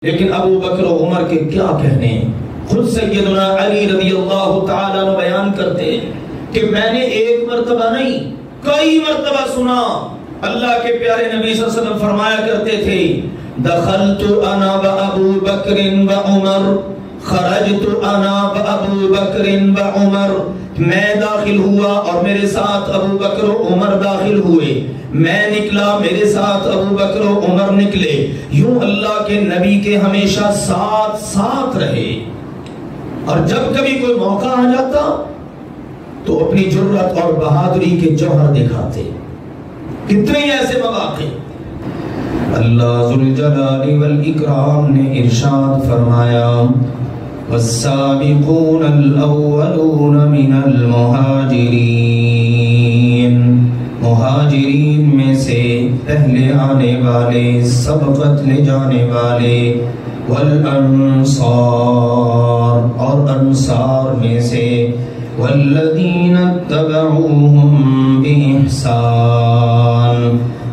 لیکن ابو بکر و عمر کے کیا کہنے، خود سیدنا علی رضی اللہ تعالیٰ عنہ بیان کرتے کہ میں نے ایک مرتبہ نہیں کئی مرتبہ سنا اللہ کے پیارے نبی صلی اللہ علیہ وسلم فرمایا کرتے تھے دخلت انا و ابو بکر و عمر خرجت انا و ابو بکر و عمر، میں داخل ہوا اور میرے ساتھ ابو بکر و عمر داخل ہوئے، میں نکلا میرے ساتھ ابو بکر و عمر نکلے، یوں اللہ کے نبی کے ہمیشہ ساتھ ساتھ رہے۔ اور جب کبھی کوئی موقع آ جاتا تو اپنی جرأت اور بہادری کے جوہر دکھاتے۔ کتنے ایسے مواقع اللہ ذوالجلال والاکرام نے ارشاد فرمایا والسابقون الاولون من المہاجرین، مہاجرین میں سے پہلے آنے والے سبقت لے جانے والے، والانصار اور انصار میں سے، والذین اتبعوہم بإحسان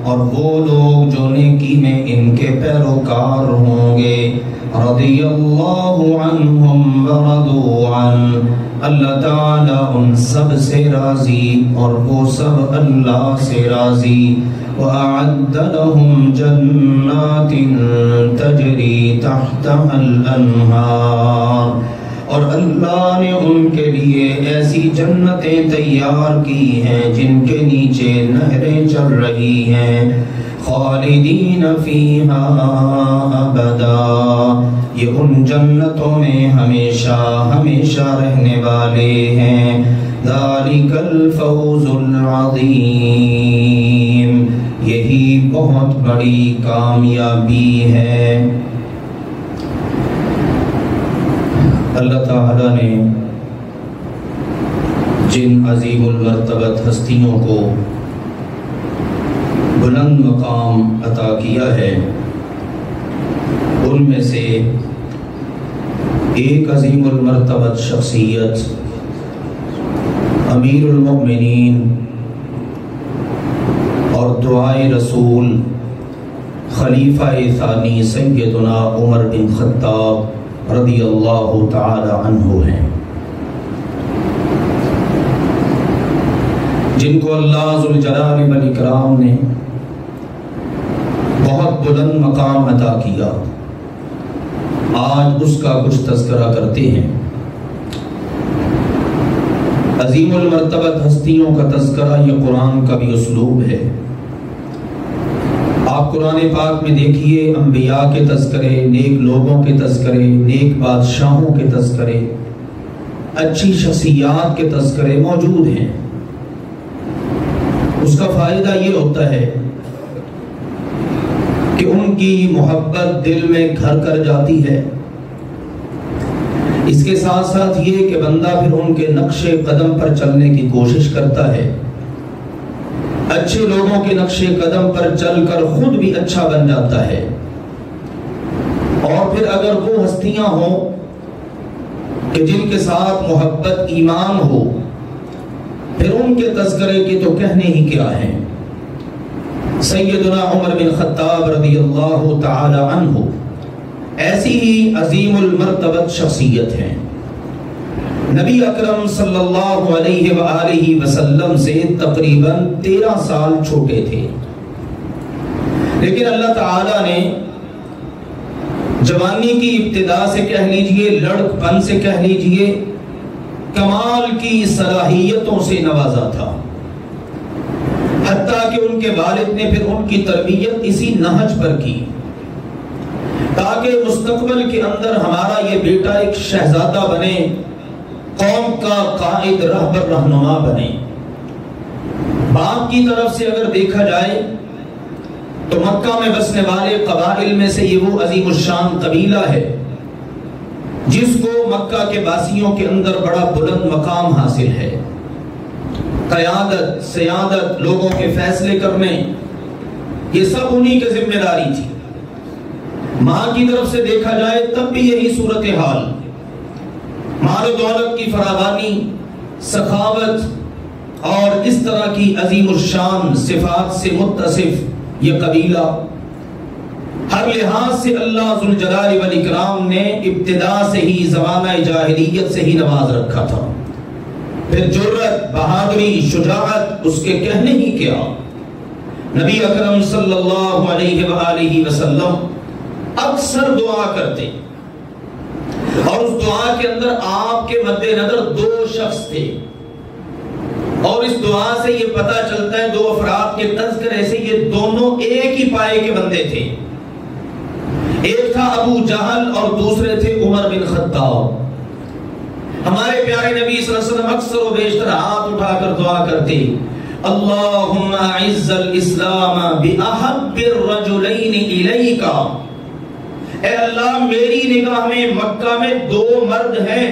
اور وہ لوگ جو نیکی میں ان کے پیروکار ہوں گے، رضی اللہ عنہم ورضوا عنہ، اللہ تعالیٰ ان سب سے راضی اور وہ سب اللہ سے راضی، وَأَعَدَّ لَهُمْ جَنَّاتٍ تَجْرِي تَحْتَهَا الْأَنْهَارُ اور اللہ نے ان کے لیے ایسی جنتیں تیار کی ہیں جن کے نیچے نہریں چل رہی ہیں، خالدین فیہا ابدا، یہ ان جنتوں میں ہمیشہ ہمیشہ رہنے والے ہیں، ذالک الفوز العظیم، یہی بہت بڑی کامیابی ہے۔ اللہ تعالیٰ نے جن عظیم المرتبت ہستیوں کو بلند مقام عطا کیا ہے ان میں سے ایک عظیم المرتبت شخصیت امیر المؤمنین اور دعائے رسول خلیفہ ثانی سیدنا عمر بن خطاب رضی اللہ تعالی عنہ ہیں، جن کو اللہ ذوالجلال والاکرام نے بہت بلند مقام عطا کیا۔ آج اس کا کچھ تذکرہ کرتے ہیں۔ عظیم المرتبت ہستیوں کا تذکرہ یہ قرآن کا بھی اسلوب ہے۔ آپ قرآن پاک میں دیکھیے انبیاء کے تذکرے، نیک لوگوں کے تذکرے، نیک بادشاہوں کے تذکرے، اچھی شخصیات کے تذکرے موجود ہیں۔ اس کا فائدہ یہ ہوتا ہے کہ ان کی محبت دل میں گھر کر جاتی ہے، اس کے ساتھ ساتھ یہ کہ بندہ پھر ان کے نقش قدم پر چلنے کی کوشش کرتا ہے، اچھے لوگوں کے نقش قدم پر چل کر خود بھی اچھا بن جاتا ہے۔ اور پھر اگر وہ ہستیاں ہوں کہ جن کے ساتھ محبت ایمان ہو، پھر ان کے تذکرے کی تو کہنے ہی کیا ہے۔ سیدنا عمر بن خطاب رضی اللہ تعالی عنہ ایسی ہی عظیم المرتبت شخصیت ہے، نبی اکرم صلی اللہ علیہ وآلہ وسلم سے تقریباً 13 سال چھوٹے تھے، لیکن اللہ تعالیٰ نے جوانی کی ابتدا سے کہہ لیجئے، لڑکپن سے کہہ لیجئے، کمال کی صلاحیتوں سے نوازا تھا، حتیٰ کہ ان کے والد نے پھر ان کی تربیت اسی نہج پر کی تاکہ مستقبل کے اندر ہمارا یہ بیٹا ایک شہزادہ بنے، قوم کا قائد رہبر رہنما بنے۔ باپ کی طرف سے اگر دیکھا جائے تو مکہ میں بسنے والے قبائل میں سے یہ وہ عظیم الشان قبیلہ ہے جس کو مکہ کے باسیوں کے اندر بڑا بلند مقام حاصل ہے، قیادت، سیادت، لوگوں کے فیصلے کرنے، یہ سب انہی کی ذمہ داری تھی۔ ماں کی طرف سے دیکھا جائے تب بھی یہی صورتحال، مال و دولت کی فراوانی، سخاوت اور اس طرح کی عظیم الشان صفات سے متصف یہ قبیلہ ہر لحاظ سے اللہ ذوالجلال والاکرام نے ابتدا سے ہی زمانہ جاہلیت سے ہی نواز رکھا تھا. پھر جرأت، بہادری، شجاعت اس کے کہنے ہی کیا. نبی اکرم صلی اللہ علیہ وآلہ وسلم اکثر دعا کرتے اور اس دعا کے اندر آپ کے مد نظر دو شخص تھے اور اس دعا سے یہ پتہ چلتا ہے دو افراد کے تذکرے سے یہ دونوں ایک ہی پائے کے بندے تھے. ایک تھا ابو جہل اور دوسرے تھے عمر بن خطاب. ہمارے پیارے نبی صلی اللہ علیہ وسلم اکثر و بیشتر ہاتھ اٹھا کر دعا کرتے اللہم اعز الاسلام باحب الرجلین الیک. اے اللہ میری نگاہ میں مکہ میں دو مرد ہیں،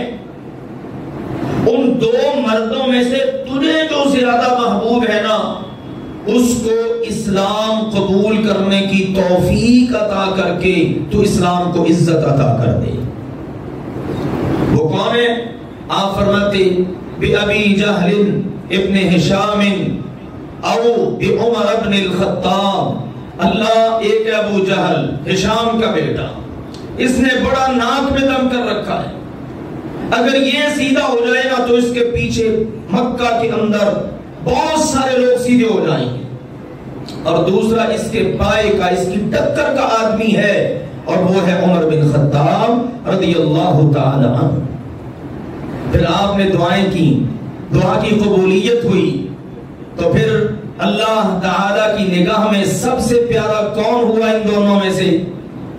ان دو مردوں میں سے تجھے جو زیادہ محبوب ہے نا اس کو اسلام قبول کرنے کی توفیق عطا کر کے تو اسلام کو عزت عطا کر دے. وہ کون ہے؟ آپ فرماتے بِأَبِي جَهْلٍ ابن ہشام او بعمر ابن الخطاب. اللہ ایک ابو جہل ہشام کا بیٹا، اس نے بڑا ناک میں دم کر رکھا ہے، اگر یہ سیدھا ہو جائے گا تو اس کے پیچھے مکہ کے اندر بہت سارے لوگ سیدھے ہو جائیں گے. اور دوسرا اس کے پائے کا، اس کی ٹکر کا آدمی ہے اور وہ ہے عمر بن خطاب رضی اللہ تعالی عنہ. پھر آپ نے دعائیں کی، دعا کی قبولیت ہوئی تو پھر اللہ تعالیٰ کی نگاہ میں سب سے پیارا کون ہوا ان دونوں میں سے؟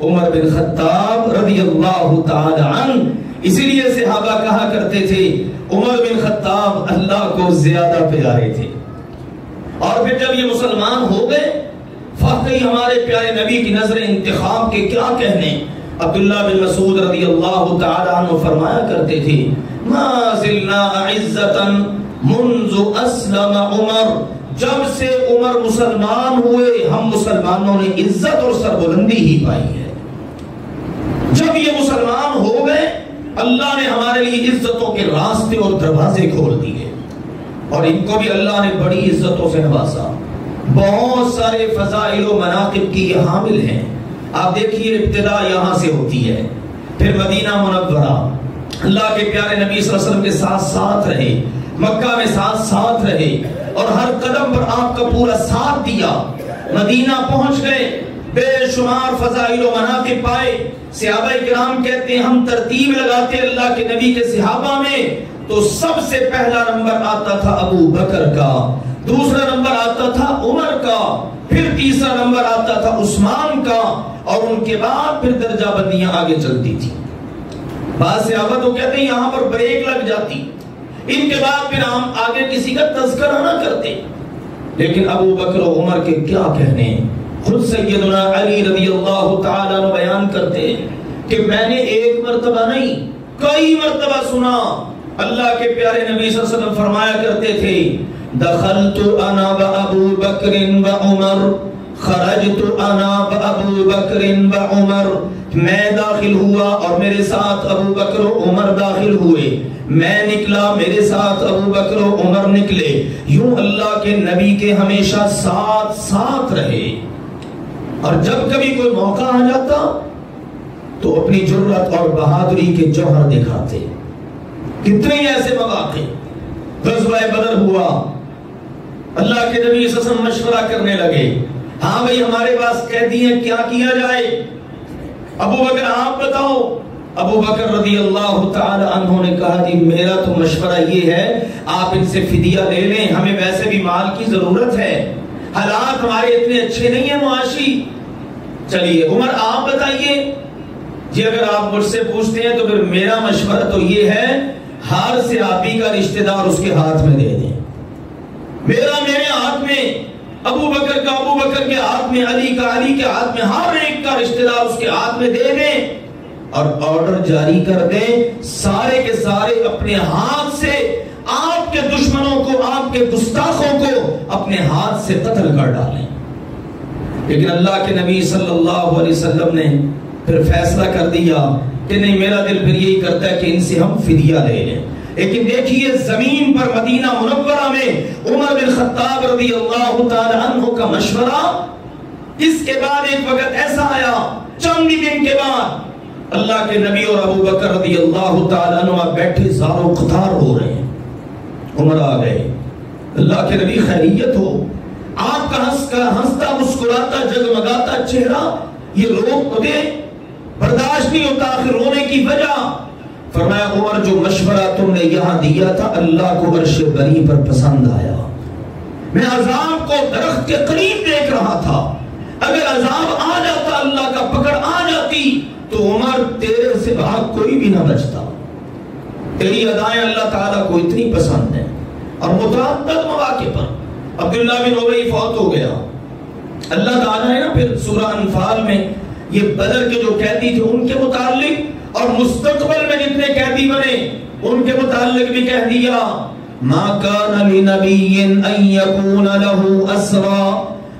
عمر بن خطاب رضی اللہ تعالی عنہ. اسی لیے صحابہ کہا کرتے تھے عمر بن خطاب اللہ کو زیادہ پیارے تھے. اور پھر جب یہ مسلمان ہو گئے واقعی ہمارے پیارے نبی کی نظر انتخاب کے کیا کہنے. عبداللہ بن مسعود رضی اللہ تعالی عنہ فرمایا کرتے تھے ما زلنا عزتا منذ اسلم عمر. جب سے عمر مسلمان ہوئے ہم مسلمانوں نے عزت اور سربلندی ہی پائی ہے. جب یہ مسلمان ہو گئے اللہ نے ہمارے لیے عزتوں کے راستے اور دروازے کھول دیے اور ان کو بھی اللہ نے بڑی عزتوں سے نوازا. بہت سارے فضائل و مناقب کی یہ حامل ہیں. آپ دیکھیے ابتدا یہاں سے ہوتی ہے، پھر مدینہ منورہ اللہ کے پیارے نبی صلی اللہ علیہ وسلم کے ساتھ ساتھ رہے، مکہ میں ساتھ ساتھ رہے اور ہر قدم پر آپ کا پورا ساتھ دیا. مدینہ پہنچ گئے، بے شمار فضائل و مناقب پائے. صحابہ کرام کہتے ہیں ہم ترتیب لگاتے اللہ کے نبی کے صحابہ میں تو سب سے پہلا نمبر آتا تھا ابو بکر کا، دوسرا نمبر آتا تھا عمر کا، پھر تیسرا نمبر آتا تھا عثمان کا اور ان کے بعد پھر درجہ بندیاں آگے چلتی تھی. بعض صحابہ تو کہتے ہیں یہاں پر بریک لگ جاتی، ان کے بعد پھر ہم آگے کسی کا تذکرہ نہ کرتے. لیکن ابو بکر و عمر کے کیا کہنے. خود سیدنا علی رضی اللہ تعالیٰ عنہ بیان کرتے کہ میں نے ایک مرتبہ نہیں کئی مرتبہ سنا اللہ کے پیارے نبی صلی اللہ علیہ وسلم فرمایا کرتے تھے دخلت انا و ابو بکر و عمر خرجت انا و ابو بکر و عمر. میں داخل ہوا اور میرے ساتھ ابو بکر و عمر داخل ہوئے، میں نکلا میرے ساتھ ابو بکر و عمر نکلے. یوں اللہ کے نبی کے ہمیشہ ساتھ ساتھ رہے اور جب کبھی کوئی موقع آ جاتا تو اپنی جرأت اور بہادری کے جوہر دکھاتے. کتنے ایسے مواقع. غزوہ بدر ہوا، اللہ کے نبی صلی اللہ علیہ وسلم مشورہ کرنے لگے ہاں بھئی ہمارے پاس قیدی ہیں کیا کیا جائے. ابو بکر آپ بتاؤ. ابو بکر رضی اللہ تعالی عنہ نے کہا جی میرا تو مشورہ یہ ہے آپ ان سے فدیہ لے لیں، ہمیں ویسے بھی مال کی ضرورت ہے، حالات ہمارے اتنے اچھے نہیں ہیں معاشی. چلیے عمر آپ بتائیے. جی اگر آپ مجھ سے پوچھتے ہیں تو پھر میرا مشورہ تو یہ ہے ہر صحابی کا رشتہ دار اس کے ہاتھ میں دے دیں. میرا میرے ہاتھ میں، ابو بکر کا ابو بکر کے ہاتھ میں، علی کا علی کے ہاتھ میں، ہر ایک کا رشتہ دار اس کے ہاتھ میں دے دیں اور آرڈر جاری کر دیں سارے کے سارے اپنے ہاتھ سے آپ کے دشمنوں کو، آپ کے گستاخوں کو اپنے ہاتھ سے قتل کر ڈالیں. لیکن اللہ کے نبی صلی اللہ علیہ وسلم نے پھر فیصلہ کر دیا کہ نہیں میرا دل پھر یہی کرتا ہے کہ ان سے ہم فدیہ لے لیں. لیکن دیکھیے زمین پر مدینہ منورہ میں عمر بن خطاب رضی اللہ تعالی عنہ کا مشورہ اس کے بعد ایک وقت ایسا آیا چند دن کے بعد اللہ کے نبی اور ابو بکر رضی اللہ تعالیٰ عنہ بیٹھے زارو قطار ہو رہے ہیں. عمر آ گئے. اللہ کے نبی خیریت ہو؟ آپ کا ہنستا مسکراتا جگمگاتا چہرہ یہ روک دے برداشت نہیں ہوتا آخر رونے کی وجہ. فرمایا عمر جو مشورہ تم نے یہاں دیا تھا اللہ کو عرش بری پر پسند آیا. میں عذاب کو درخت کے قریب دیکھ رہا تھا. اگر عذاب آ جاتا اللہ کا پکڑ آ جاتی تو عمر تیرے سے بھاگ کوئی بھی نہ بچتا. تیری ادائیں اللہ تعالیٰ کو اتنی پسند ہیں. اور متعدد مواقع پر عبداللہ بن ابی فوت ہو گیا. اللہ تعالیٰ نے نا پھر سورہ انفال میں یہ بدر کے جو قیدی تھے ان کے متعلق اور مستقبل میں جتنے قیدی بنے ان کے متعلق بھی کہہ دیا ما كان لنبي ان يكون له اسرى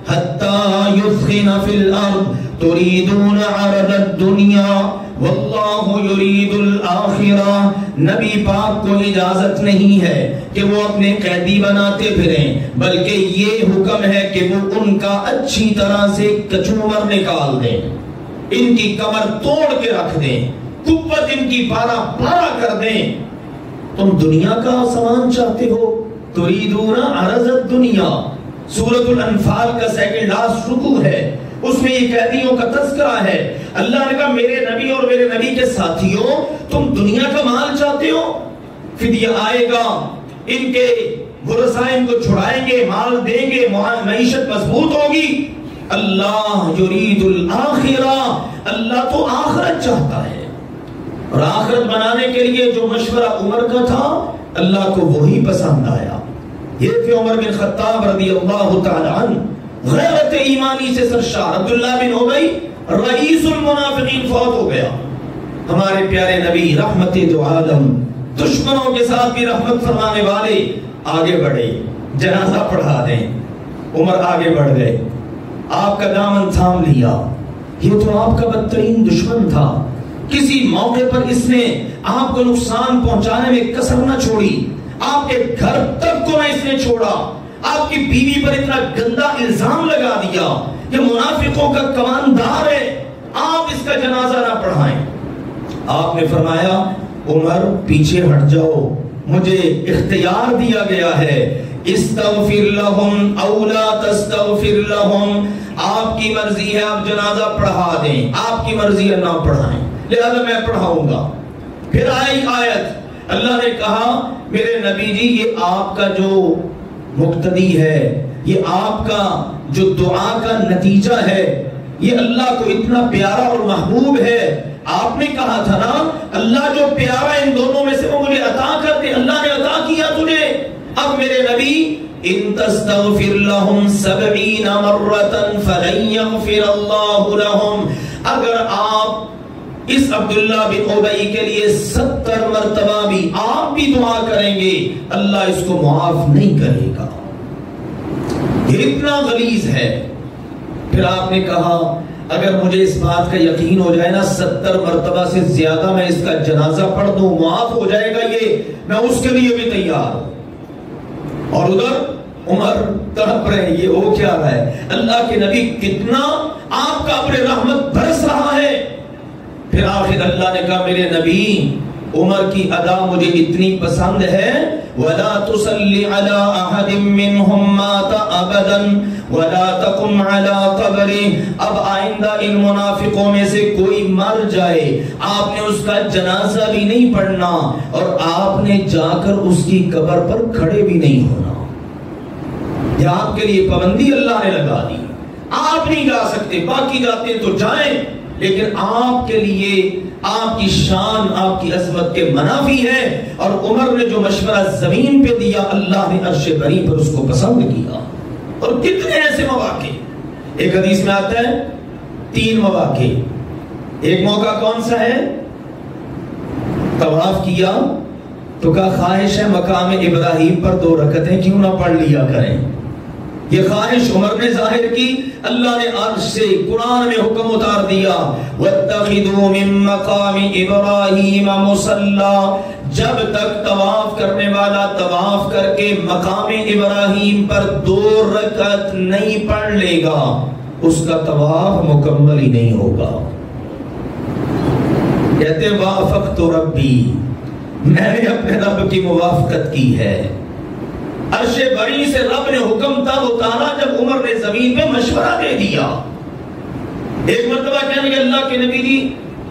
حتى يثخن في الارض تريدون عرض الدنيا واللہ یرید الآخرہ. نبی پاک کو اجازت نہیں ہے کہ وہ اپنے قیدی بناتے پھریں بلکہ یہ حکم ہے کہ وہ ان کا اچھی طرح سے کچومر نکال دیں, ان کی کمر توڑ کے رکھ دیں, قوت ان کی پارا پارا کر دیں. تم دنیا کا سامان چاہتے ہو؟ تریدون عرض الدنیا. سورۃ الانفال کا سیکنڈ لاسٹ رکوع ہے, اس میں یہ قیدیوں کا تذکرہ ہے. اللہ نے کہا میرے نبی اور میرے نبی کے ساتھیوں تم دنیا کا مال چاہتے ہو؟ فدیہ آئے گا, ان کے ورثاء ان کو چھڑائیں گے, مال دیں گے, معیشت مضبوط ہوگی. اللہ یرید الآخرہ, اللہ تو آخرت چاہتا ہے. اور آخرت بنانے کے لیے جو مشورہ عمر کا تھا اللہ کو وہی پسند آیا. یہ تھے عمر بن خطاب رضی اللہ تعالی عنہ, غیرت ایمانی سے سرشار. عبداللہ بن ابی رئیس المنافقین فوت ہو گیا. ہمارے پیارے نبی رحمت دو عالم, دشمنوں کے ساتھ بھی رحمت فرمانے والے, آگے بڑھے جنازہ پڑھا دیں. عمر آگے بڑھ گئے, آپ کا دامن تھام لیا. یہ تو آپ کا بدترین دشمن تھا, کسی موقع پر اس نے آپ کو نقصان پہنچانے میں کسر نہ چھوڑی, آپ کے گھر تک کو نہ اس نے چھوڑا, آپ کی بیوی پر اتنا گندا الزام لگا دیا کہ منافقوں کا کماندار ہے, آپ اس کا جنازہ نہ پڑھائیں. آپ نے فرمایا عمر پیچھے ہٹ جاؤ, مجھے اختیار دیا گیا ہے, استغفر لہم او لا تستغفر لہم, آپ کی مرضی ہے آپ جنازہ پڑھا دیں, آپ کی مرضی ہے نہ پڑھائیں, لہذا میں پڑھاؤں گا. پھر آئی آیت, اللہ نے کہا میرے نبی جی یہ آپ کا جو مقتدی ہے, یہ آپ کا جو دعا کا نتیجہ ہے, یہ اللہ کو اتنا پیارا اور محبوب ہے. آپ نے کہا تھا نا اللہ جو پیارا ان دونوں میں سے وہ مجھے عطا کر دے, اللہ نے عطا کیا تجھے. اب میرے نبی ان تستغفر لهم 70 مرة فلن يغفر الله لهم, اگر آپ اس عبداللہ بن ابی کے لیے 70 مرتبہ بھی آپ بھی دعا کریں گے اللہ اس کو معاف نہیں کرے گا. یہ اتنا غلیظ ہے. پھر آپ نے کہا اگر مجھے اس بات کا یقین ہو جائے نا 70 مرتبہ سے زیادہ میں اس کا جنازہ پڑھ دوں معاف ہو جائے گا, یہ میں اس کے لیے بھی تیار ہوں. اور ادھر عمر تڑپ رہے ہیں, یہ ہو کیا رہا ہے, اللہ کے نبی کتنا آپ کا اپنے رحمت برس رہا ہے. پھر آخر اللہ نے کہا میرے نبی عمر کی ادا مجھے اتنی پسند ہے, وَلَا تُصَلِّ عَلَىٰ أَحَدٍ مِّنْهُمْ مَاتَ أَبَدًا وَلَا تَقُمْ عَلَىٰ قَبْرِهِ. اب آئندہ ان منافقوں میں سے کوئی مر جائے آپ نے اس کا جنازہ بھی نہیں پڑھنا اور آپ نے جا کر اس کی قبر پر کھڑے بھی نہیں ہونا. یہ آپ کے لیے پابندی اللہ نے لگا دی, آپ نہیں جا سکتے, باقی جاتے تو جائیں, لیکن آپ کے لیے آپ کی شان آپ کی عظمت کے منافی ہے. اور عمر نے جو مشورہ زمین پہ دیا اللہ نے عرش بری پر اس کو پسند کیا. اور کتنے ایسے مواقع, ایک حدیث میں آتا ہے 3 مواقع. ایک موقع کون سا ہے, طواف کیا تو کہا خواہش ہے مقام ابراہیم پر 2 رکعتیں کیوں نہ پڑھ لیا کریں. یہ خواہش عمر نے ظاہر کی, اللہ نے عرش سے قرآن میں حکم اتار دیا وَاتَّخِذُوا مِن مَّقَامِ إِبْرَاهِيمَ مُصَلًّى. جب تک طواف کرنے والا طواف کر کے مقام ابراہیم پر 2 رکعت نہیں پڑھ لے گا اس کا طواف مکمل ہی نہیں ہوگا. کہتے ہیں وافقت ربی، میں نے اپنے رب کی موافقت کی ہے. عرش بری سے رب نے حکم تب اتارا جب عمر نے زمین میں مشورہ دے دیا. ایک مرتبہ کہنے کہ اللہ کے نبی جی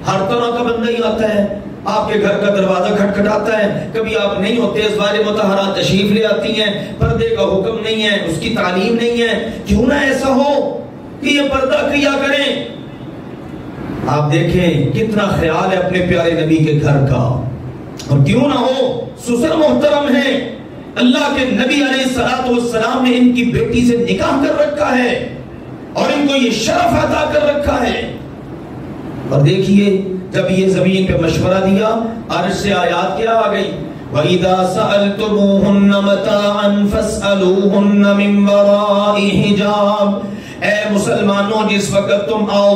ہر طرح کا بندہ ہی آتا ہے، آپ کے گھر کا دروازہ کھٹکھٹاتا ہے، کبھی آپ نہیں ہوتے، ازواج مطہرات تشریف لے آتی ہیں، پردے کا حکم نہیں ہے، اس کی تعلیم نہیں ہے، کیوں نہ ایسا ہو کہ یہ پردہ کیا کریں. آپ دیکھیں کتنا خیال ہے اپنے پیارے نبی کے گھر کا. اور کیوں نہ ہو، سسر محترم ہے، اللہ کے نبی علیہ الصلوۃ والسلام نے ان کی بیٹی سے نکاح کر رکھا ہے اور ان کو یہ شرف عطا کر رکھا ہے. اور دیکھیے جب یہ زمین پہ مشورہ دیا، عرش سے آیات کیا آ گئی، وَإِذَا سَأَلْتُمُوهُنَّ مَتَاعًا فَاسْأَلُوهُنَّ مِنْ وَرَاءِ حِجَابٍ. اے مسلمانوں جس وقت تم آؤ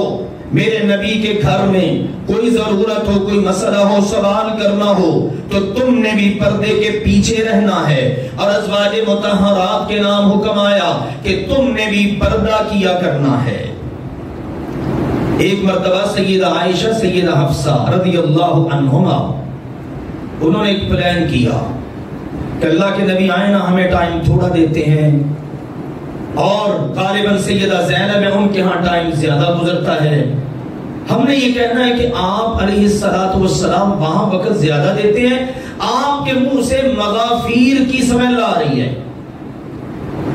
میرے نبی کے گھر میں، کوئی ضرورت ہو، کوئی مسئلہ ہو، سوال کرنا ہو، تو تم نے بھی پردے کے پیچھے رہنا ہے. اور ازواج مطہرات کے نام حکم آیا کہ تم نے بھی پردہ کیا کرنا ہے. ایک مرتبہ سیدہ عائشہ سیدہ حفصہ رضی اللہ عنہما انہوں نے ایک پلان کیا کہ اللہ کے نبی آئے نا، ہمیں ٹائم تھوڑا دیتے ہیں، اور غالباً سیدہ زینب ہے ان کے ہاں ٹائم زیادہ گزرتا ہے، ہم نے یہ کہنا ہے کہ آپ علیہ الصلوۃ والسلام وہاں وقت زیادہ دیتے ہیں، آپ کے منہ سے مغافیر کی سمیل آ رہی ہے.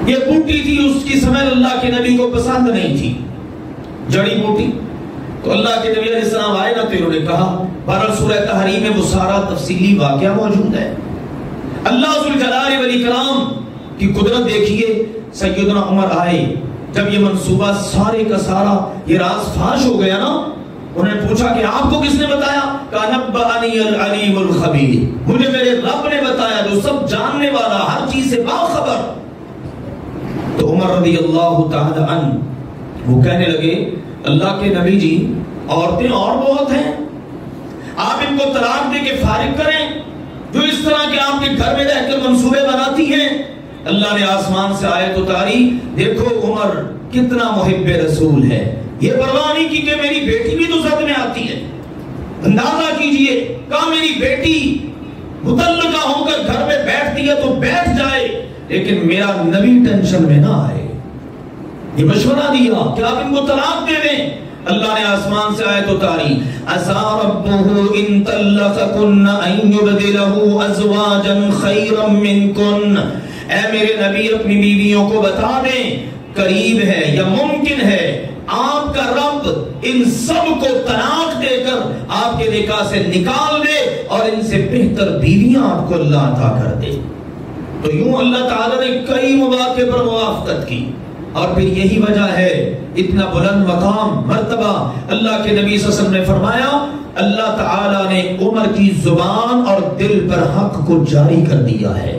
یہ بوٹی تھی، اس کی سمیل اللہ کے نبی کو پسند نہیں تھی، جڑی بوٹی. تو اللہ کے نبی علیہ السلام آئے نا تو انہوں نے کہا، بہرحال سورہ تحریم میں وہ سارا تفصیلی واقعہ موجود ہے. اللہ ذوالجلال والاکرام کی قدرت دیکھیے. سیدنا عمر آئے، جب یہ منصوبہ سارے کا سارا یہ راز فاش ہو گیا نا، انہوں نے پوچھا کہ آپ کو کس نے بتایا؟ کہا نبأنی العلیم الخبیر، مجھے میرے رب نے بتایا جو سب جاننے والا، ہر چیز سے باخبر. تو عمر رضی اللہ تعالی عنہ وہ کہنے لگے اللہ کے نبی جی عورتیں اور بہت ہیں، آپ ان کو طلاق دے کے فارغ کریں جو اس طرح کے آپ کے گھر میں رہ کر منصوبے بناتی ہیں. اللہ نے آسمان سے آیت اتاری، دیکھو عمر کتنا محب رسول ہے، یہ پرواہ نہیں کی کہ میری بیٹی بھی تو زد میں آتی ہے. اندازہ کیجئے، کہا میری بیٹی متعلقہ ہو کر گھر میں بیٹھتی ہے تو بیٹھ جائے، لیکن میرا نبی ٹینشن میں نہ آئے. یہ مشورہ دیا کہ آپ ان کو طلاق دے دیں. اللہ نے آسمان سے آیت اتاری، عَسَىٰ رَبُّهُ إِن طَلَّقَكُنَّ أَن يُبْدِلَهُ أَزْوَاجًا خَيْرًا مِّنكُنَّ. اے میرے نبی اپنی بیویوں کو بتا دیں، قریب ہے یا ممکن ہے آپ کا رب ان سب کو طلاق دے کر آپ کے نکاح سے نکال دے اور ان سے بہتر بیویاں آپ کو اللہ عطا کر دے. تو یوں اللہ تعالیٰ نے کئی مواقع پر موافقت کی، اور پھر یہی وجہ ہے اتنا بلند مقام مرتبہ اللہ کے نبی صلی اللہ علیہ وسلم نے فرمایا اللہ تعالیٰ نے عمر کی زبان اور دل پر حق کو جاری کر دیا ہے.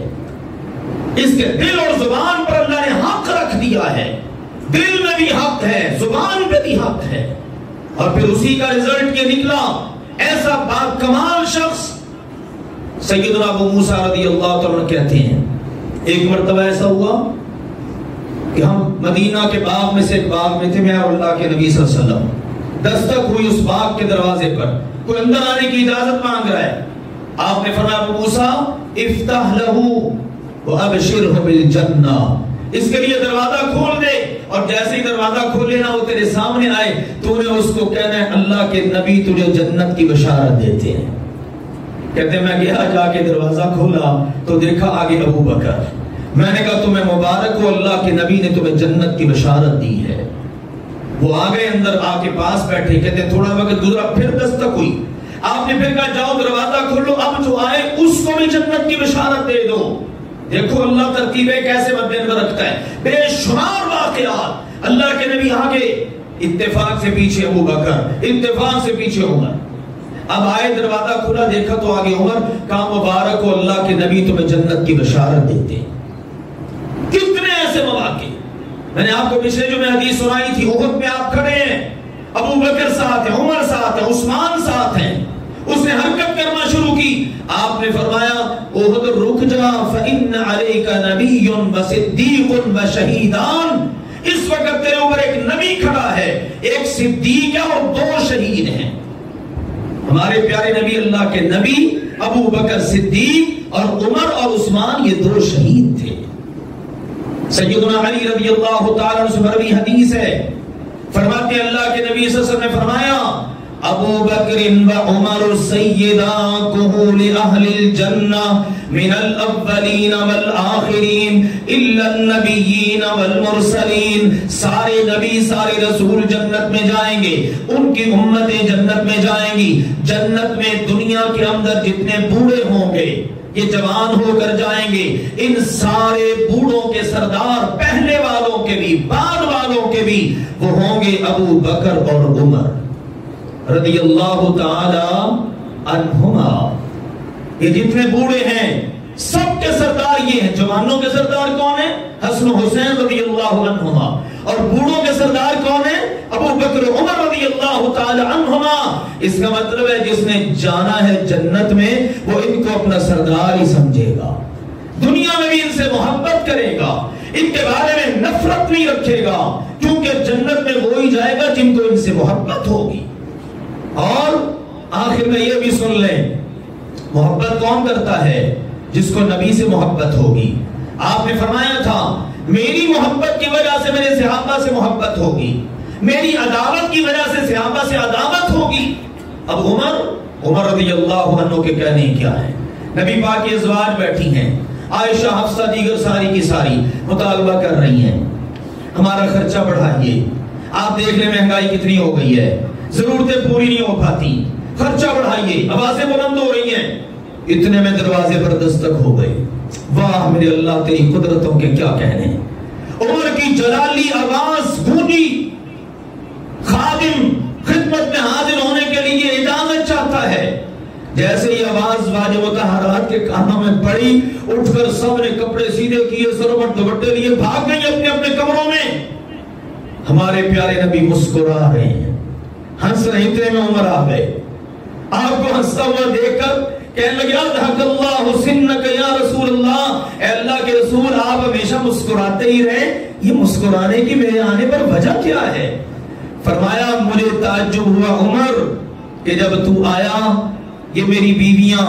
اس کے دل اور زبان پر اللہ نے حق رکھ دیا ہے، دل میں بھی حق ہے، زبان پہ بھی حق ہے. اور پھر اسی کا رزلٹ یہ نکلا، ایسا با کمال شخص سیدنا ابو موسیٰ رضی اللہ عنہ کہتے ہیں ایک مرتبہ ایسا ہوا کہ ہم مدینہ کے باغ میں سے ایک باغ میں تھے، میں اور اللہ کے نبی صلی اللہ علیہ وسلم. دستک ہوئی اس باغ کے دروازے پر، کوئی اندر آنے کی اجازت مانگ رہا ہے. آپ نے فرمایا ابو موسیٰ افتح لہو وابشرہ بالجنہ، اس کے لیے دروازہ کھول دے، اور جیسے ہی دروازہ کھولے نا وہ تیرے سامنے آئے تو نے اس کو کہنا ہے اللہ کے نبی تجھے جنت کی بشارت دیتے ہیں. کہتے ہیں میں گیا جا کے دروازہ کھولا تو دیکھا آگے ابو بکر. میں نے کہا تمہیں مبارک ہو، اللہ کے نبی نے تمہیں جنت کی بشارت دی ہے. وہ آگئے اندر آ کے پاس بیٹھے، کہتے ہیں تھوڑا وقت گزرا پھر دستک ہوئی، آپ نے پھر کہا جاؤ دروازہ کھولو، اب جو آئے اس کو بھی جنت کی بشارت دے دو. دیکھو اللہ ترتیبیں کیسے مد نظر رکھتا ہے. بے شمار واقعات، اللہ کے نبی آگے، اتفاق سے پیچھے ابو بکر، اتفاق سے پیچھے عمر. اب آئے دروازہ کھلا، دیکھا تو آگے عمر. کہا مبارک ہو اللہ کے نبی تمہیں جنت کی بشارت دیتے ہیں. کتنے ایسے مواقع، میں نے آپ کو پچھلے جو میں حدیث سنائی تھی، احد میں آپ کھڑے ہیں، ابو بکر ساتھ ہیں، عمر ساتھ ہیں، عثمان ساتھ ہیں. اس نے حرکت کرنا شروع کی، آپ نے فرمایا احد رک جا فإن علیک نبی وصدیق وشہیدان. اس وقت تیرے اوپر ایک نبی کھڑا ہے، ایک صدیق ہے اور 2 شہید ہیں۔ ہمارے پیارے نبی، اللہ کے نبی ابو بکر صدیق اور عمر اور عثمان، یہ 2 شہید تھے۔ سیدنا علی رضی اللہ تعالیٰ عنہ سے مروی حدیث ہے، فرماتے ہیں اللہ کے نبی صلی اللہ علیہ وسلم نے فرمایا ابو بکر و عمر سیدا کہول اہل الجنہ من الاولین والآخرین الا النبیین والمرسلین، سارے نبی سارے رسول جنت میں جائیں گے، ان کی امتیں جنت میں جائیں گی۔ جنت میں دنیا کے اندر جتنے بوڑھے ہوں گے یہ جوان ہو کر جائیں گے، ان سارے بوڑھوں کے سردار، پہلے والوں کے بھی بعد والوں کے بھی، وہ ہوں گے ابو بکر اور عمر رضی اللہ تعالی عنہما۔ یہ جتنے بوڑھے ہیں سب کے سردار یہ ہیں۔ جوانوں کے سردار کون ہیں؟ حسن و حسین رضی اللہ عنہما، اور بوڑھوں کے سردار کون ہیں؟ ابو بکر عمر رضی اللہ تعالی عنہما۔ اس کا مطلب ہے جس نے جانا ہے جنت میں وہ ان کو اپنا سردار ہی سمجھے گا، دنیا میں بھی ان سے محبت کرے گا، ان کے بارے میں نفرت نہیں رکھے گا، کیونکہ جنت میں وہی جائے گا جن کو ان سے محبت ہوگی۔ اور آخر میں یہ بھی سن لیں، محبت کون کرتا ہے؟ جس کو نبی سے محبت ہوگی۔ آپ نے فرمایا تھا میری محبت کی وجہ سے میرے صحابہ سے محبت ہوگی، میری عداوت کی وجہ سے صحابہ سے عداوت ہوگی۔ اب عمر رضی اللہ عنہ کے کہنے کیا ہے؟ نبی پاک کی ازواج بیٹھی ہیں، عائشہ حفصہ دیگر ساری کی ساری مطالبہ کر رہی ہیں ہمارا خرچہ بڑھائیے، آپ دیکھ لیں مہنگائی کتنی ہو گئی ہے، ضرورتیں پوری نہیں ہو پاتی، خرچہ بڑھائیے، آوازیں بلند ہو رہی ہیں۔ اتنے میں دروازے پر دستک ہو گئی۔ واہ میرے اللہ تیری قدرتوں کے کیا کہنے۔ عمر کی جلالی آواز گونجی، خادم خدمت میں حاضر ہونے کے لیے اجازت چاہتا ہے۔ جیسے ہی آواز واجب مطہرات کے کانوں میں پڑی، اٹھ کر سب نے کپڑے سیدھے کیے، سروں پر دوپٹے لیے بھاگ گئی اپنے اپنے کمروں میں۔ ہمارے پیارے نبی مسکرا رہے ہیں، ہنس رہے، اتنے میں عمر آ گئے۔ آپ کو ہنستا ہوا دیکھ کر کہنے لگے اضحک اللہ سنک یا رسول اللہ، اے اللہ کے رسول آپ ہمیشہ مسکراتے ہی رہے، یہ مسکرانے کی میرے آنے پر وجہ کیا ہے؟ فرمایا مجھے تعجب ہوا عمر کہ جب تو آیا یہ میری بیویاں،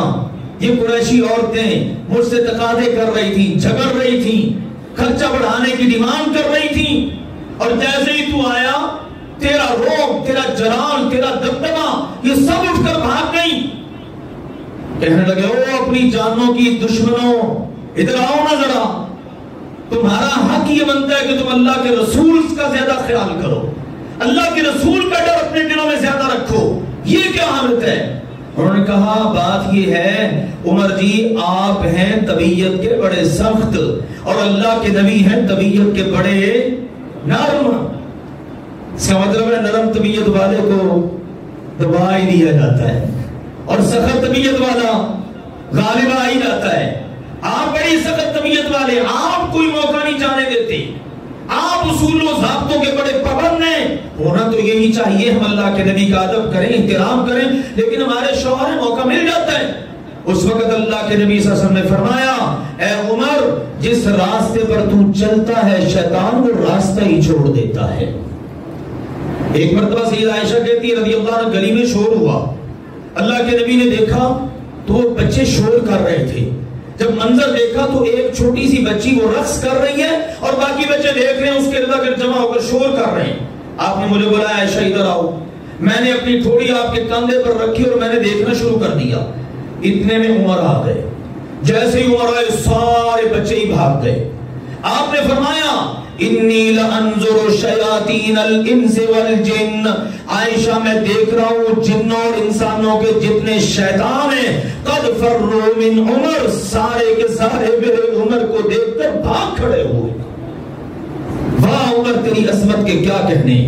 یہ قریشی عورتیں مجھ سے تقاضے کر رہی تھیں، جھگڑ رہی تھیں، خرچہ بڑھانے کی ڈیمانڈ کر رہی تھیں، اور جیسے ہی تو آیا تیرا روب، تیرا جلال، تیرا دبدبہ یہ سب اٹھ کر بھاگ گئی۔ کہنے لگے او اپنی جانوں کی دشمنوں ادھر آؤ نہ ذرا، تمہارا حق یہ بنتا ہے کہ تم اللہ کے رسول کا زیادہ خیال کرو، اللہ کے رسول کا ڈر اپنے دلوں میں زیادہ رکھو، یہ کیا حالت ہے؟ انہوں نے کہا بات یہ ہے عمر جی آپ ہیں طبیعت کے بڑے سخت اور اللہ کے نبی ہیں طبیعت کے بڑے نرم۔ اس کا مطلب ہے نرم طبیعت والے کو دبا ہی دیا جاتا ہے اور سخت طبیعت والا غالب آ ہی جاتا ہے۔ آپ بڑی سخت طبیعت والے، آپ کوئی موقع نہیں جانے دیتے، آپ اصول و ضابطوں کے بڑے پابند ہیں۔ ہونا تو یہی چاہیے ہم اللہ کے نبی کا ادب کریں، احترام کریں، لیکن ہمارے شوہر موقع مل جاتا ہے۔ اس وقت اللہ کے نبی صلی اللہ علیہ وسلم نے فرمایا اے عمر جس راستے پر تو چلتا ہے شیطان وہ راستہ ہی چھوڑ دیتا ہے۔ ایک مرتبہ سیدہ عائشہ کہتی ہے رضی اللہ عنہ گلی میں شور ہوا، اللہ کے نبی نے دیکھا تو وہ بچے شور کر رہے تھے، جب منظر دیکھا تو ایک چھوٹی سی بچی وہ رقص کر رہی ہے اور باقی بچے دیکھ رہے ہیں اس کے ارد گرد جمع ہو کر شور کر رہے ہیں۔ آپ نے مجھے بلایا عائشہ ادھر آؤ، میں نے اپنی تھوڑی آپ کے کندھے پر رکھی اور میں نے دیکھنا شروع کر دیا۔ اتنے میں عمر آ گئے، جیسے ہی عمر آئے سارے بچے ہی بھاگ گئے۔ آپ نے فرمایا انی لانظر شیاطین الانس والجن، عائشہ میں دیکھ رہا ہوں جنوں اور انسانوں کے جتنے شیطان ہیں قد فروا من عمر، سارے کے سارے میرے عمر کو دیکھ کر بھاگ کھڑے ہوئے۔ واہ عمر تیری عظمت کے کیا کہنے،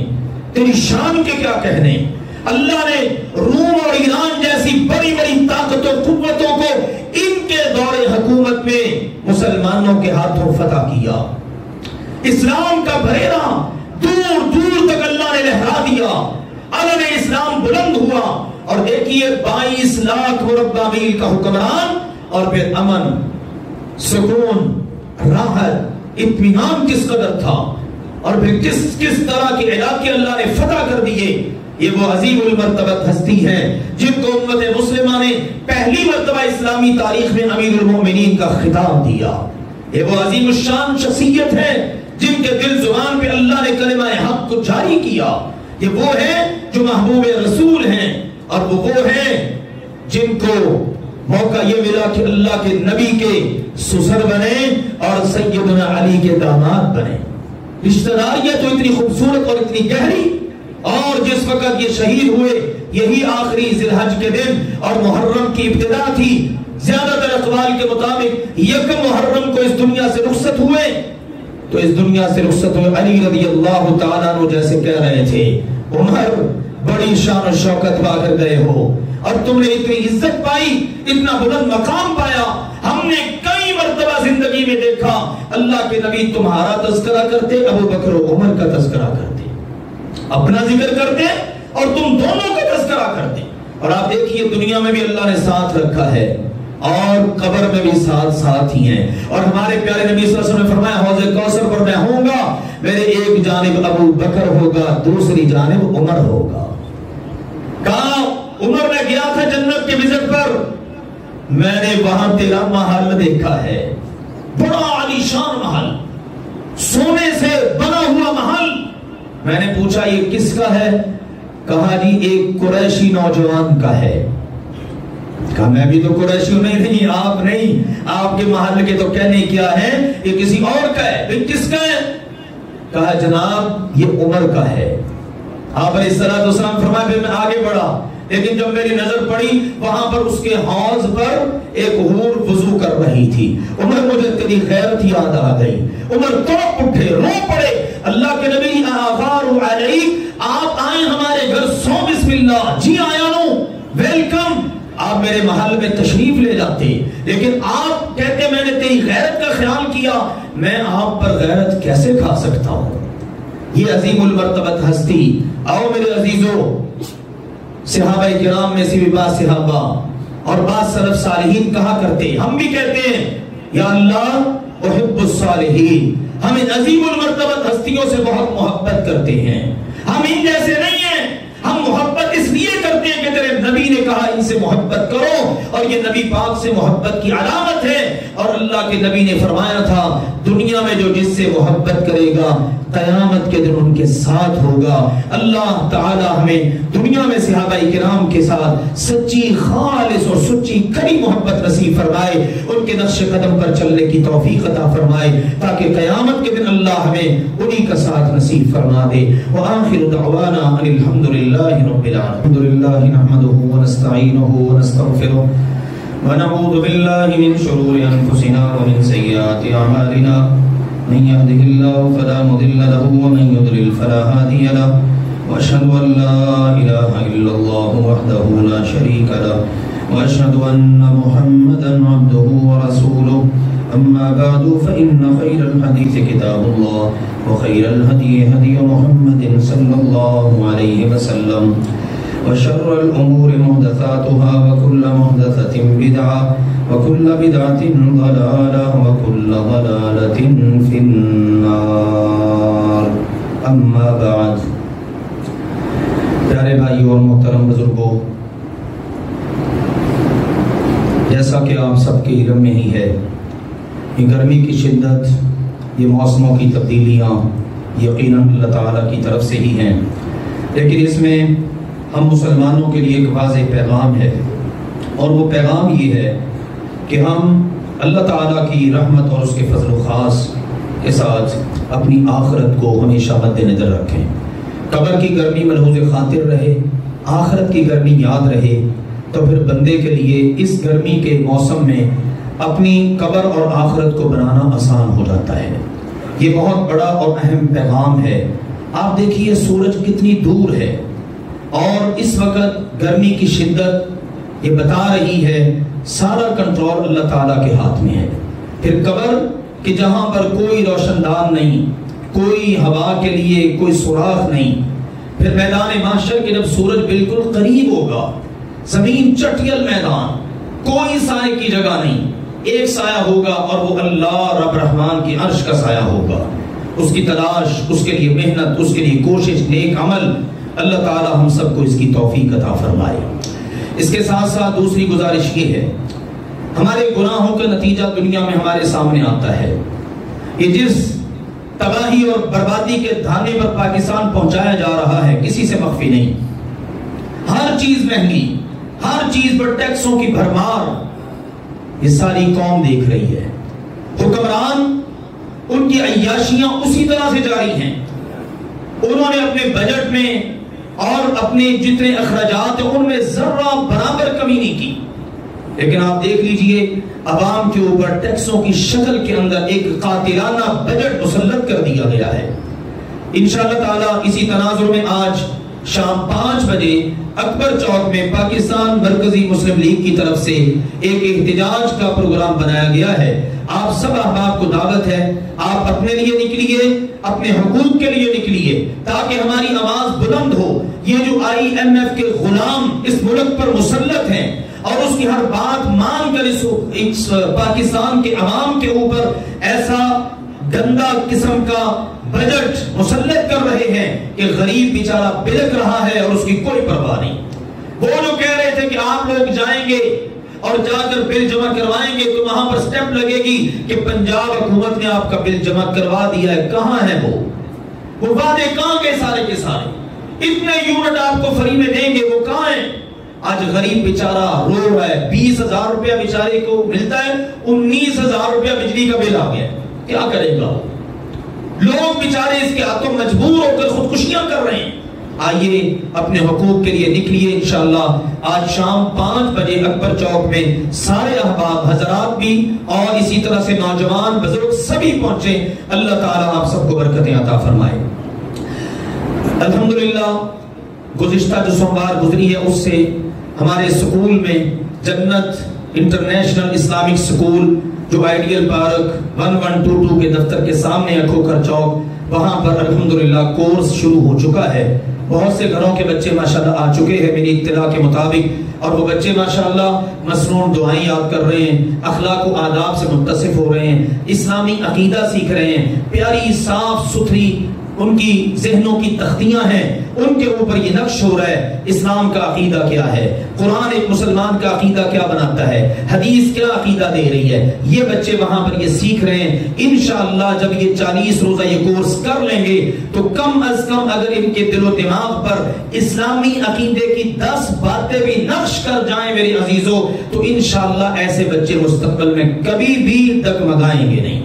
تیری شان کے کیا کہنے۔ اللہ نے روم اور ایران جیسی بڑی بڑی طاقتوں قوتوں کو ان کے دور حکومت میں مسلمانوں کے ہاتھوں فتح کیا۔ اسلام کا بھریرا دور دور تک اللہ نے لہرا دیا، علم اسلام بلند ہوا، اور دیکھیے 22 لاکھ مربع میل کا حکمران، اور پھر امن، سکون، راحت، اطمینان کس قدر تھا۔ اور پھر کس کس طرح کے علاقے اللہ نے فتح کر دیے. یہ وہ عظیم المرتبت ہستی ہے جن کو امت مسلمہ نے پہلی مرتبہ اسلامی تاریخ میں امیر المومنین کا خطاب دیا. یہ وہ عظیم الشان شخصیت ہے جن کے دل زبان پہ اللہ نے کلمہ حق کو جاری کیا. یہ وہ ہیں جو محبوب رسول ہیں اور وہ ہیں جن کو موقع یہ ملا کہ اللہ کے نبی کے سسر بنے اور سیدنا علی کے داماد بنے. رشتہ داریاں تو اتنی خوبصورت اور اتنی گہری. اور جس وقت یہ شہید ہوئے یہی آخری ذی الحج کے دن اور محرم کی ابتدا تھی. زیادہ تر اقوال کے مطابق یکم محرم کو اس دنیا سے رخصت ہوئے. تو اس دنیا سے رخصت ہوئے علی رضی اللہ تعالیٰ عنہ جیسے کہہ رہے تھے عمر بڑی شان و شوکت پا کر گئے ہو اور تم نے اتنی عزت پائی, اتنا بلند مقام پایا. ہم نے کئی مرتبہ زندگی میں دیکھا اللہ کے نبی تمہارا تذکرہ کرتے, ابو بکر و عمر کا تذکرہ کرتے, اپنا ذکر کرتے اور تم دونوں کا تذکرہ کرتے. اور آپ دیکھیے دنیا میں بھی اللہ نے ساتھ رکھا ہے اور قبر میں بھی ساتھ ساتھ ہی ہیں. اور ہمارے پیارے نبی صلی اللہ علیہ وسلم نے فرمایا حوض کوثر پر میں ہوں گا, میرے ایک جانب ابو بکر ہوگا, دوسری جانب عمر ہوگا. کہا عمر میں گیا تھا جنت کے وزٹ پر, میں نے وہاں تیرا محل دیکھا ہے, بڑا عالیشان محل, سونے سے بنا ہوا محل. میں نے پوچھا یہ کس کا ہے؟ کہا جی ایک قریشی نوجوان کا ہے. کہا میں بھی تو قریشی ہوں. نہیں آپ نہیں, آپ کے محل کے تو کہنے کیا ہے, یہ کسی اور کا ہے. بھئی کس کا ہے؟ کہا جناب یہ عمر کا ہے. آپ علیہ السلام فرمایا پھر میں آگے بڑھا, لیکن جب میری نظر پڑی وہاں پر اس کے حوض پر ایک حور وضو کر رہی تھی. عمر مجھے تیری غیرت یاد آ گئی. عمر تڑپ اٹھے, رو پڑے. اللہ کے نبی آغار علیک, آپ آئیں ہمارے گھر, سو بسم اللہ, جی آیا نو, ویلکم. آپ میرے محل میں تشریف لے جاتے, لیکن آپ کہتے میں نے تیری غیرت کا خیال کیا, میں آپ پر غیرت کیسے کھا سکتا ہوں. یہ عظیم المرتبت ہستی. آؤ میرے عزیزو, صحابہ کرام میں سے بھی بعض صحابہ اور بعض سلف صالحین کہا کرتے, ہم بھی کہتے ہیں یا اللہ احب الصالحین, ہم ان عظیم المرتبت ہستیوں سے بہت محبت کرتے ہیں. ہم ان جیسے نہیں ہیں, ہم محبت اس لیے کرتے ہیں کہ تیرے نبی نے کہا ان سے محبت کرو, اور یہ نبی پاک سے محبت کی علامت ہے. اور اللہ کے نبی نے فرمایا تھا دنیا میں جو جس سے محبت کرے گا قیامت کے دن ان کے ساتھ ہوگا. اللہ تعالی ہمیں دنیا میں صحابہ کرام کے ساتھ سچی خالص اور سچی کڑی محبت نصیب فرمائے, ان کے نقش قدم پر چلنے کی توفیق عطا فرمائے, تاکہ قیامت کے دن اللہ ہمیں انہی کا ساتھ نصیب فرما دے. وآخر دعوانا ان الحمدللہ رب العالمین. الحمدللہ نحمده ونستعینه ونستغفره ونعوذ باللہ من شرور انفسنا ومن سیئات اعمالنا, من يهده الله فلا مضل له ومن يضلل فلا هادي له, واشهد ان لا اله الا الله وحده لا شريك له, واشهد ان محمدا عبده ورسوله. اما بعد فان خير الحديث كتاب الله, وخير الهدي هدي محمد صلى الله عليه وسلم, وشر الامور محدثاتها, وكل محدثة بدعة, وكل بدعة ضلالة, وكل ضلالة في النار. اما بعد. پیارے بھائیوں اور محترم بزرگوں, جیسا کہ آپ سب کے علم میں ہی ہے, یہ گرمی کی شدت, یہ موسموں کی تبدیلیاں یقیناً اللہ تعالیٰ کی طرف سے ہی ہیں, لیکن اس میں ہم مسلمانوں کے لیے ایک واضح پیغام ہے, اور وہ پیغام یہ ہے کہ ہم اللہ تعالیٰ کی رحمت اور اس کے فضل و خاص کے ساتھ اپنی آخرت کو ہمیشہ مد نظر رکھیں. قبر کی گرمی ملحوظ خاطر رہے, آخرت کی گرمی یاد رہے, تو پھر بندے کے لیے اس گرمی کے موسم میں اپنی قبر اور آخرت کو بنانا آسان ہو جاتا ہے. یہ بہت بڑا اور اہم پیغام ہے. آپ دیکھیے سورج کتنی دور ہے, اور اس وقت گرمی کی شدت یہ بتا رہی ہے سارا کنٹرول اللہ تعالیٰ کے ہاتھ میں ہے. پھر قبر کہ جہاں پر کوئی روشن دان نہیں, کوئی ہوا کے لیے کوئی سوراخ نہیں. پھر میدان محشر کے جب سورج بالکل قریب ہوگا, زمین چٹیل میدان, کوئی سائے کی جگہ نہیں, ایک سایہ ہوگا اور وہ اللہ رب رحمان کی عرش کا سایہ ہوگا. اس کی تلاش، اس کے لیے محنت، اس کے لیے کوشش، نیک عمل، اللہ تعالی ہم سب کو اس کی توفیق عطا فرمائے۔ اس کے ساتھ ساتھ دوسری گزارش یہ ہے، ہمارے گناہوں کا نتیجہ دنیا میں ہمارے سامنے آتا ہے۔ یہ جس تباہی اور بربادی کے دھانے پر پاکستان پہنچایا جا رہا ہے کسی سے مخفی نہیں۔ ہر چیز مہنگی، ہر چیز پر ٹیکسوں کی بھرمار، یہ ساری قوم دیکھ رہی ہے۔ حکمران ان کی عیاشیاں اسی طرح سے جاری ہیں۔ انہوں نے اپنے بجٹ میں اور اپنے جتنے اخراجات ہیں ان میں ذرہ برابر کمی نہیں کی، لیکن آپ دیکھ لیجئے عوام کے اوپر ٹیکسوں کی شکل کے اندر ایک قاتلانہ بجٹ مسلط کر دیا گیا ہے۔ انشاءاللہ تعالی اسی تناظر میں آج شام 5 بجے اکبر چوک میں پاکستان مرکزی مسلم لیگ کی طرف سے ایک احتجاج کا پروگرام بنایا گیا ہے۔ آپ سب احباب کو دعوت ہے، آپ اپنے لیے نکلیے، اپنے حقوق کے لیے نکلیے، تاکہ ہماری آواز بلند ہو۔ یہ جو IMF کے غلام اس ملک پر مسلط ہیں اور اس کی ہر بات مان کر اس پاکستان کے عوام کے اوپر ایسا گندا قسم کا بجٹ مسلط کر رہے ہیں کہ غریب بیچارہ بلک رہا ہے اور اس کی کوئی پرواہ نہیں۔ وہ جو کہہ رہے تھے کہ آپ لوگ جائیں گے اور جا کر بل جمع کروائیں گے تو وہاں پر سٹیپ لگے گی کہ پنجاب حکومت نے آپ کا بل جمع کروا دیا ہے، کہاں ہے وہ وعدے کہاں گئے سارے کے سارے؟ اتنے یونٹ آپ کو فری میں دیں گے، وہ کہاں ہیں؟ آج غریب بیچارہ رو رہا ہے، 20,000 روپیہ بیچارے کو ملتا ہے، 19,000 روپیہ بجلی کا بل آ گیا، کیا کرے گا؟ لوگ بیچارے اس کے ہاتھوں مجبور ہو کر خودکشیاں کر رہے ہیں۔ آئیے اپنے حقوق کے لیے نکلیے انشاءاللہ۔ آج شام 5 بجے اکبر چوک میں سارے احباب حضرات بھی اور اسی طرح سے نوجوان بزرگ سبھی پہنچے۔ اللہ تعالیٰ آپ سب کو برکتیں عطا فرمائے۔ الحمدللہ گزشتہ جو سوموار گزری ہے اس سے ہمارے سکول میں جنت انٹرنیشنل اسلامک سکول جو آئیڈیل پارک 1122 کے دفتر کے سامنے ہے کھوکھر چوک، وہاں پر الحمدللہ کورس شروع ہو چکا ہے۔ بہت سے گھروں کے بچے ماشاءاللہ آ چکے ہیں میری اطلاع کے مطابق، اور وہ بچے ماشاءاللہ مسنون دعائیں یاد کر رہے ہیں، اخلاق و آداب سے متصف ہو رہے ہیں، اسلامی عقیدہ سیکھ رہے ہیں، پیاری صاف ستھری ان کی ذہنوں کی تختیاں ہیں، ان کے اوپر یہ نقش ہو رہا ہے اسلام کا عقیدہ کیا ہے، قرآن ایک مسلمان کا عقیدہ کیا بناتا ہے، حدیث کیا عقیدہ دے رہی ہے۔ یہ بچے وہاں پر یہ سیکھ رہے ہیں۔ انشاءاللہ جب یہ 40 روزہ یہ کورس کر لیں گے تو کم از کم اگر ان کے دل و دماغ پر اسلامی عقیدے کی 10 باتیں بھی نقش کر جائیں میرے عزیزوں، تو انشاءاللہ ایسے بچے مستقبل میں کبھی بھی ڈگمگائیں گے نہیں۔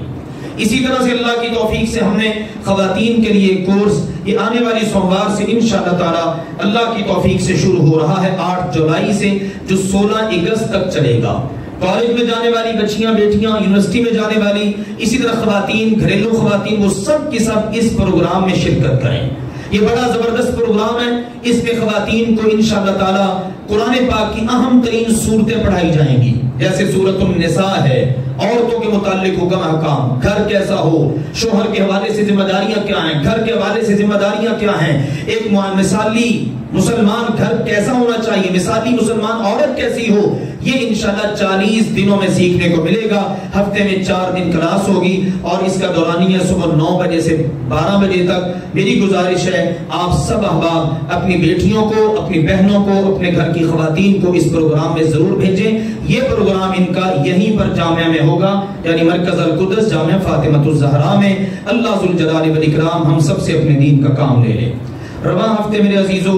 اسی طرح سے اللہ کی توفیق سے ہم نے خواتین کے لیے کورس یہ آنے والی سوموار سے انشاءاللہ تعالی اللہ کی توفیق سے شروع ہو رہا ہے 8 جولائی سے، جو 16 اگست تک چلے گا۔ کالج میں جانے والی بچیاں بیٹیاں، یونیورسٹی میں جانے والی، اسی طرح خواتین، گھریلو خواتین، وہ سب کی سب اس پروگرام میں شرکت کریں۔ یہ بڑا زبردست پروگرام ہے۔ اس میں خواتین کو انشاءاللہ تعالی قرآن پاک کی اہم ترین صورتیں پڑھائی جائیں گی، جیسے سورۃ النساء ہے، عورتوں کے متعلق حکم احکام، گھر کیسا ہو، شوہر کے حوالے سے ذمہ داریاں کیا ہیں، گھر کے حوالے سے ذمہ داریاں کیا ہیں، ایک مثالی مسلمان گھر کیسا ہونا چاہیے، مثالی مسلمان عورت کیسی ہو، یہ انشاءاللہ 40 دنوں میں سیکھنے کو ملے گا۔ ہفتے میں 4 دن کلاس ہوگی اور اس کا دورانیہ صبح 9 بجے سے 12 بجے تک۔ میری گزارش ہے آپ سب احباب اپنی بیٹیوں کو، اپنی بہنوں کو، اپنے گھر کی خواتین کو اس پروگرام میں ضرور بھیجیں۔ یہ پروگرام ان کا یہیں پر جامعہ میں ہوگا، یعنی مرکز القدس جامعہ فاطمۃ الزہرا میں۔ اللہ ذوالجلال والاکرام ہم سب سے اپنے دین کا کام لے لے۔ رواں ہفتے میرے عزیزوں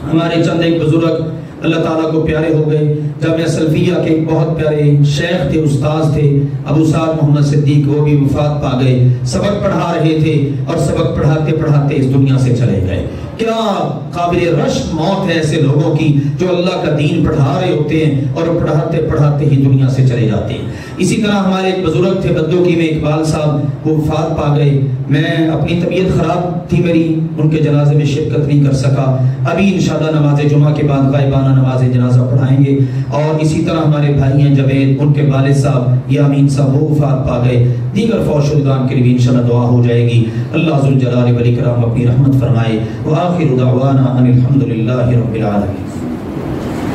ہمارے چند ایک بزرگ اللہ تعالیٰ کو پیارے ہو گئے۔ جامعہ سلفیہ کے ایک بہت پیارے شیخ تھے، استاذ تھے، ابو سعد محمد صدیق، وہ بھی وفات پا گئے۔ سبق پڑھا رہے تھے اور سبق پڑھاتے پڑھاتے اس دنیا سے چلے گئے۔ کیا قابل رشک موت ہے ایسے لوگوں کی جو اللہ کا دین پڑھا رہے ہوتے ہیں اور پڑھاتے پڑھاتے ہی دنیا سے چلے جاتے ہیں۔ اسی طرح ہمارے ایک بزرگ تھے بدوکی میں، اقبال صاحب، وہ وفات پا گئے۔ میں اپنی طبیعت خراب تھی میری، ان کے جنازے میں شرکت نہیں کر سکا۔ ابھی انشاءاللہ نماز جمعہ کے بعد غائبانہ نماز جنازہ پڑھائیں گے۔ اور اسی طرح ہمارے بھائی ہیں جوید، ان کے والد صاحب یامین صاحب، وہ وفات پا گئے۔ دیگر فوت شدگان کے لیے انشاءاللہ دعا ہو جائے گی۔ اللہ ذوالجلال والاکرام اپنی رحمت فرمائے۔ وآخر دعوانا ان الحمد للہ رب العالمین۔